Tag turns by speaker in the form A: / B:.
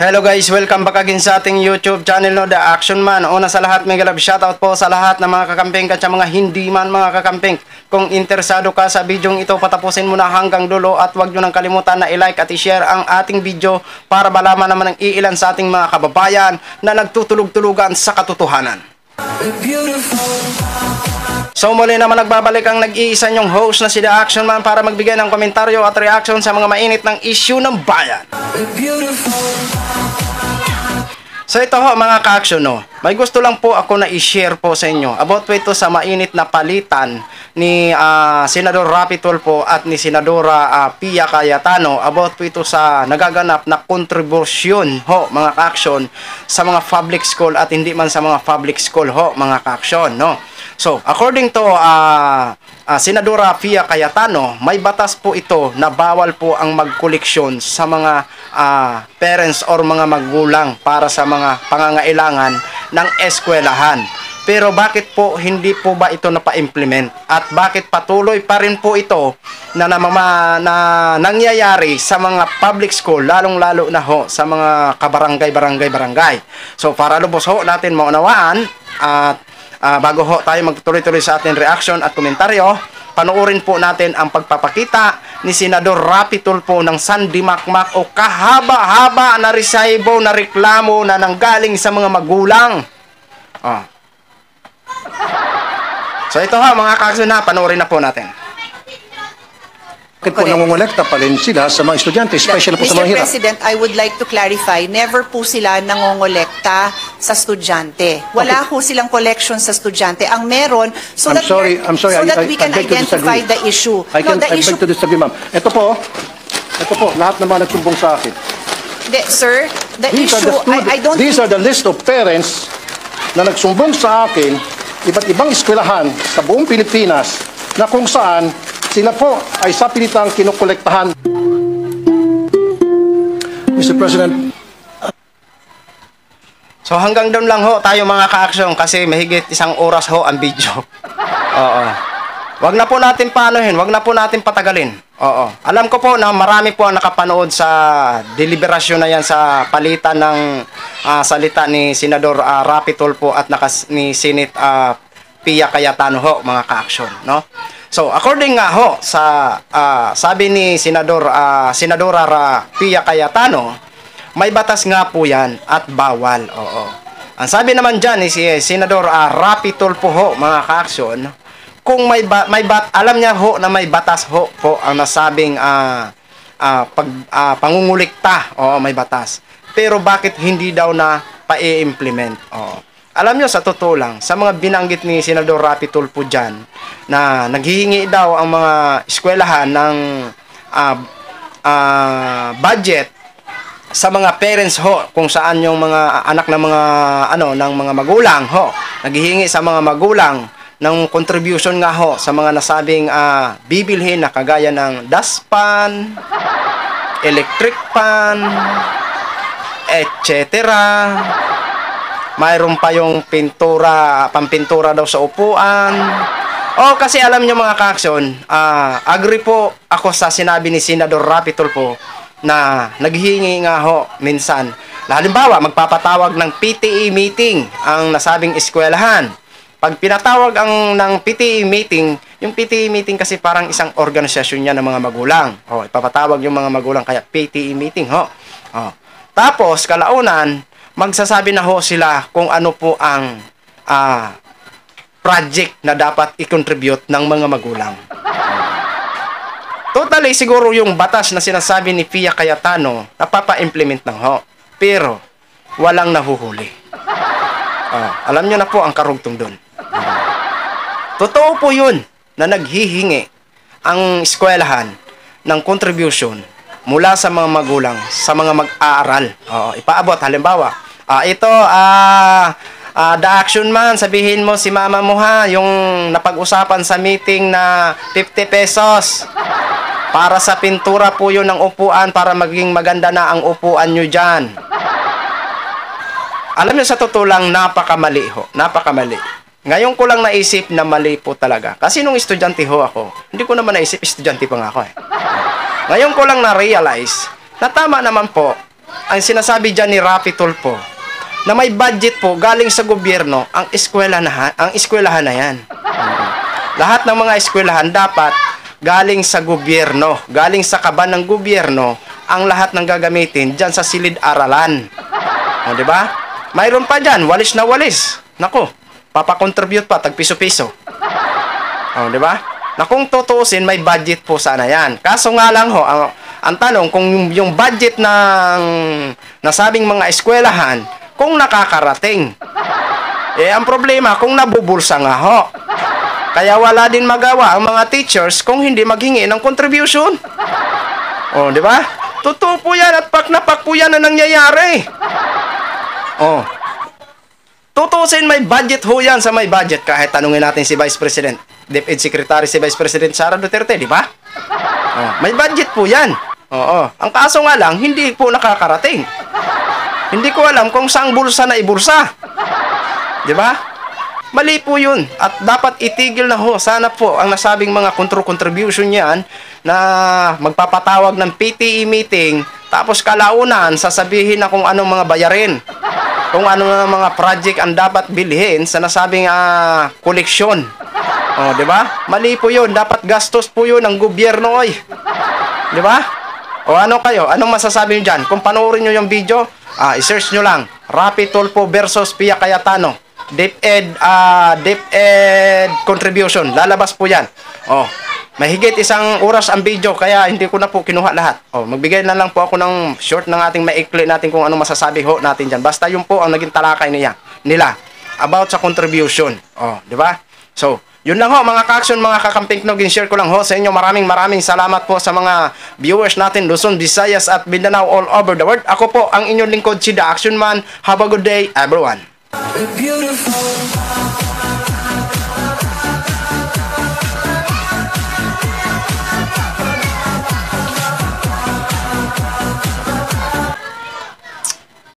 A: Hello guys, welcome back again sa ating YouTube channel, no, The Action Man. Una sa lahat, mega love shoutout po sa lahat ng mga kakamping at sa mga hindi man mga kakamping. Kung interesado ka sa bidyong ito, patapusin mo na hanggang dulo at huwag nyo nang kalimutan na i-like at i-share ang ating video para malaman naman ng iilan sa ating mga kababayan na nagtutulog-tulugan sa katotohanan. So muli naman nagbabalik ang nag-iisa nyong host na si The Action Man para magbigay ng komentaryo at reaction sa mga mainit ng issue ng bayan. So ito ho mga ka-action, no, may gusto lang po ako na i-share po sa inyo about po ito sa mainit na palitan ni Senador Rapi Tulfo at ni Senadora Pia Cayetano about po ito sa nagaganap na kontribusyon ho mga ka-action sa mga public school at hindi man sa mga public school ho mga ka-action, no. So, according to Senadora Pia Cayetano, may batas po ito na bawal po ang magkoleksyon sa mga parents or mga magulang para sa mga pangangailangan ng eskwelahan. Pero bakit po hindi po ba ito napa-implement? At bakit patuloy pa rin po ito na nangyayari sa mga public school, lalong-lalo na ho sa mga kabarangay-barangay-barangay? So, para lubos ho natin maunawaan at bago ho tayo magtuloy-tuloy sa ating reaction at komentaryo, panoorin po natin ang pagpapakita ni Senador Rapi Tulfo ng sandimakmak o kahaba-haba na resibo na reklamo na nanggaling sa mga magulang. So ito ha mga ka-action, panoorin na po natin.
B: Bakit po nangongolekta pa rin sila sa mga estudyante, especially po sa mga
C: Mr.
B: hirap?
C: President, I would like to clarify, never po sila nangongolekta sa estudyante. Wala po silang collection sa estudyante. Ang meron, so that we can identify the issue.
B: I beg to disagree, ma'am. Ito po, lahat ng mga nagsumbong sa akin.
C: Sir, the issue, I don't...
B: These are the list of parents na nagsumbong sa akin, iba't ibang eskwelahan sa buong Pilipinas, na kung saan sila po ay sa pilitang kinukolektahan. Mr. President.
A: So hanggang doon lang ho tayo mga ka-action kasi mahigit 1 oras ho ang video. Oo. Wag na po natin paanohin, wag na po natin patagalin. Oo. Alam ko po na marami po ang nakapanood sa deliberasyon na yan sa palitan ng salita ni Senador Rapi Tulfo at ni Senate Pia Cayetano ho mga ka-action, no? So, according nga ho sa sabi ni Senadora Pia Cayetano, may batas nga po yan at bawal. Oo. Ang sabi naman dyan ni si Senador Rapi Tulfo ho, mga ka-action, kung alam niya ho na may batas ho po ang nasabing pangungulikta. Oo, may batas. Pero bakit hindi daw na pa-i-implement? Oo. Alam nyo, sa totoo lang, sa mga binanggit ni Senador Rapi Tulfo dyan, na naghihingi daw ang mga eskwelahan ng budget sa mga parents ho, kung saan yung mga anak ng mga ng mga magulang ho, naghihingi sa mga magulang ng contribution nga ho sa mga nasabing bibilhin na kagaya ng dustpan, electric pan, etc. Mayroon pa yung pampintura daw sa upuan. Kasi alam nyo mga ka-action, agree po ako sa sinabi ni Senador Rapi Tulfo na naghihingi nga ho minsan. Halimbawa, magpapatawag ng PTE meeting ang nasabing eskwelahan. Pag pinatawag ng PTE meeting, yung PTE meeting kasi parang isang organisasyon niya ng mga magulang. Ipapatawag yung mga magulang kaya PTE meeting ho. Tapos, kalaunan, magsasabi na ho sila kung ano po ang project na dapat i-contribute ng mga magulang. Totally, siguro yung batas na sinasabi ni Pia Cayetano, napapa-implement ng ho. Pero, walang nahuhuli. Alam nyo na po ang karugtong doon. Totoo po yun na naghihingi ang eskwelahan ng contribution mula sa mga magulang, sa mga mag-aaral. Ipaabot, halimbawa, ito, The Action Man, sabihin mo si mama mo ha, yung napag-usapan sa meeting na 50 pesos. Para sa pintura po yun ng upuan para maging maganda na ang upuan nyo dyan. Alam nyo, sa totoo lang, napakamali ho. Napakamali. Ngayon ko lang naisip na mali po talaga. Kasi nung estudyante ho ako, hindi ko naman naisip, estudyante pa nga ako eh. Ngayon ko lang na-realize na tama naman po ang sinasabi dyan ni Rapi Tulfo, na may budget po galing sa gobyerno ang eskwelahan na yan. Lahat ng mga eskwelahan dapat galing sa gobyerno, galing sa kaban ng gobyerno, ang lahat ng gagamitin dyan sa silid-aralan. O, di ba? Mayroon pa dyan, walis na walis. Nako, papakontribute pa, tag-piso-piso. O, di ba? Na kung tutuusin, may budget po sana yan. Kaso nga lang ho, ang tanong, kung yung budget ng nasabing mga eskwelahan, kung nakakarating. Ang problema, kung nabubulsa nga ho. Kaya wala din magawa ang mga teachers kung hindi maghingi ng contribution. O, di ba? Totoo po yan at pak na pak po yan na nangyayari. O. Tutusin, may budget ho yan sa may budget. Kahit tanungin natin si Vice President, DepEd Secretary si Vice President Sara Duterte, di ba? O, may budget po yan. Oo. Ang kaso nga lang, hindi po nakakarating. Hindi ko alam kung saang bulsa na ibulsa. Di ba? Mali po yun. At dapat itigil na ho. Sana po ang nasabing mga contribution yan na magpapatawag ng PTE meeting tapos kalaunan sasabihin na kung anong mga bayarin. Kung ano na mga project ang dapat bilhin sa nasabing koleksyon. O, di ba? Mali po yun. Dapat gastos po yun ng gobyerno, oy. Di ba? O ano kayo? Anong masasabi nyo dyan? Kung panoorin nyo yung video, i-search nyo lang, Rapi Tulfo versus Pia Cayetano, DepEd contribution. Lalabas po yan. Oh, mahigit 1 oras ang video, kaya hindi ko na po kinuha lahat. Oh, magbigay na lang po ako ng short ng ating maikli natin kung ano masasabi ho natin dyan. Basta yun po ang naging talakay nila about sa contribution. Oh, di ba? So, yun lang ho mga ka-action, mga kakamping nog, share ko lang ho sa inyo. Maraming salamat po sa mga viewers natin Luzon, Visayas at Mindanao all over the world. Ako po ang inyong lingkod, si The Action Man. Have a good day everyone.
D: Beautiful.